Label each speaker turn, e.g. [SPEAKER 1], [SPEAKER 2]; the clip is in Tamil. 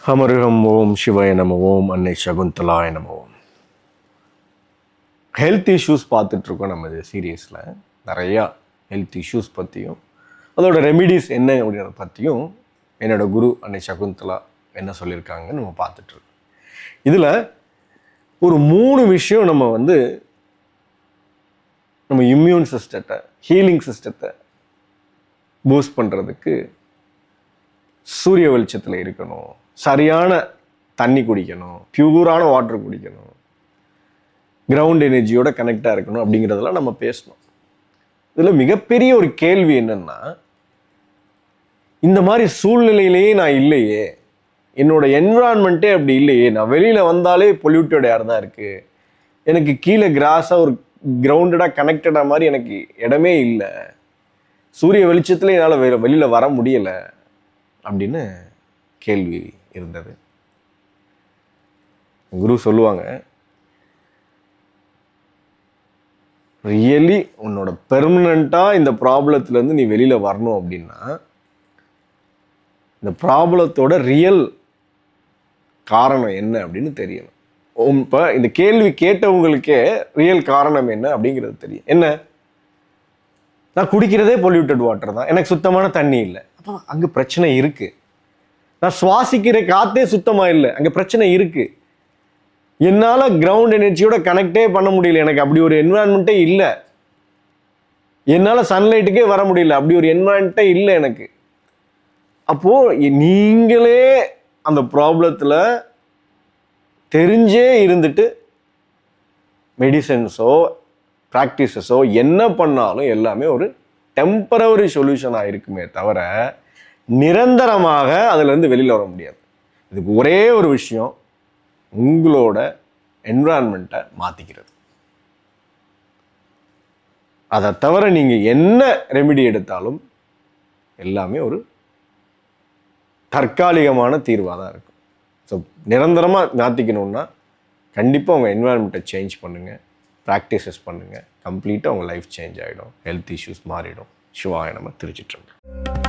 [SPEAKER 1] ஹமருகம் ஓம் சிவாய நம ஓம் அன்னை சகுந்தலாய நம ஓம். ஹெல்த் இஷ்யூஸ் பார்த்துட்ருக்கோம் நம்ம இது சீரியஸில். நிறையா ஹெல்த் இஷ்யூஸ் பற்றியும் அதோட ரெமிடிஸ் என்ன அப்படின்றத பற்றியும் என்னோடய குரு அன்னை சகுந்தலா என்ன சொல்லியிருக்காங்கன்னு நம்ம பார்த்துட்ருக்கோம். இதில் ஒரு 3 விஷயம் நம்ம இம்யூன் சிஸ்டத்தை, ஹீலிங் சிஸ்டத்தை பூஸ்ட் பண்ணுறதுக்கு சூரிய வெளிச்சத்தில் இருக்கணும், சரியான தண்ணி குடிக்கணும், பியூரான வாட்டர் குடிக்கணும், கிரவுண்ட் எனர்ஜியோட கனெக்டாக இருக்கணும் அப்படிங்கிறதெல்லாம் நம்ம பேசணும். இதில் மிகப்பெரிய ஒரு கேள்வி என்னன்னா, இந்த மாதிரி சூழ்நிலையிலேயே நான் இல்லையே, என்னோட என்விரான்மெண்ட்டே அப்படி இல்லையே, நான் வெளியில் வந்தாலே பொல்யூட்டட் ஏர் தான் இருக்குது, எனக்கு கீழே கிராஸாக ஒரு கிரவுண்டடாக கனெக்டடாக மாதிரி எனக்கு இடமே இல்லை, சூரிய வெளிச்சத்தில் என்னால் வெளியில் வர முடியலை அப்படின்னு கேள்வி இருந்தது. குரு சொல்லுவாங்க, ரியலி உன்னோட பெர்மனண்ட்டாக இந்த ப்ராப்ளத்துலேருந்து நீ வெளியில் வரணும் அப்படின்னா இந்த ப்ராப்ளத்தோட ரியல் காரணம் என்ன அப்படின்னு தெரியணும். இப்போ இந்த கேள்வி கேட்டவங்களுக்கே ரியல் காரணம் என்ன அப்படிங்கிறது தெரியும். என்ன, நான் குடிக்கிறதே பொல்யூட்டட் வாட்டர் தான், எனக்கு சுத்தமான தண்ணி இல்லை, அப்போ அங்கே பிரச்சனை இருக்குது. நான் சுவாசிக்கிற காற்றே சுத்தமாக இல்லை, அங்கே பிரச்சனை இருக்குது. என்னால் கிரவுண்ட் எனர்ஜியோட கனெக்டே பண்ண முடியல, எனக்கு அப்படி ஒரு என்விரான்மெண்ட்டே இல்லை. என்னால் சன்லைட்டுக்கே வர முடியல, அப்படி ஒரு என்விரான்மெண்ட்டே இல்லை எனக்கு. அப்போது நீங்களே அந்த ப்ராப்ளத்தில் தெரிஞ்சே இருந்துட்டு மெடிசன்ஸோ ப்ராக்டிசஸோ என்ன பண்ணாலும் எல்லாமே ஒரு டெம்பரவரி சொல்யூஷனாக இருக்குமே தவிர நிரந்தரமாக அதுலேருந்து வெளியில் வர முடியாது. இதுக்கு ஒரே ஒரு விஷயம், உங்களோட என்விரான்மெண்ட்டை மாற்றிக்கிறது. அதை தவிர நீங்கள் என்ன ரெமிடி எடுத்தாலும் எல்லாமே ஒரு தற்காலிகமான தீர்வாக தான் இருக்கும். ஸோ நிரந்தரமாக மாற்றிக்கணுன்னா கண்டிப்பாக உங்கள் என்விரான்மெண்ட்டை சேஞ்ச் பண்ணுங்கள், ப்ராக்டிசஸ் பண்ணுங்கள், கம்ப்ளீட்டாக உங்கள் லைஃப் சேஞ்ச் ஆகிடும், ஹெல்த் இஷ்யூஸ் மாறிடும். சிவாய நம. திருச்சிற்றம்பலம்.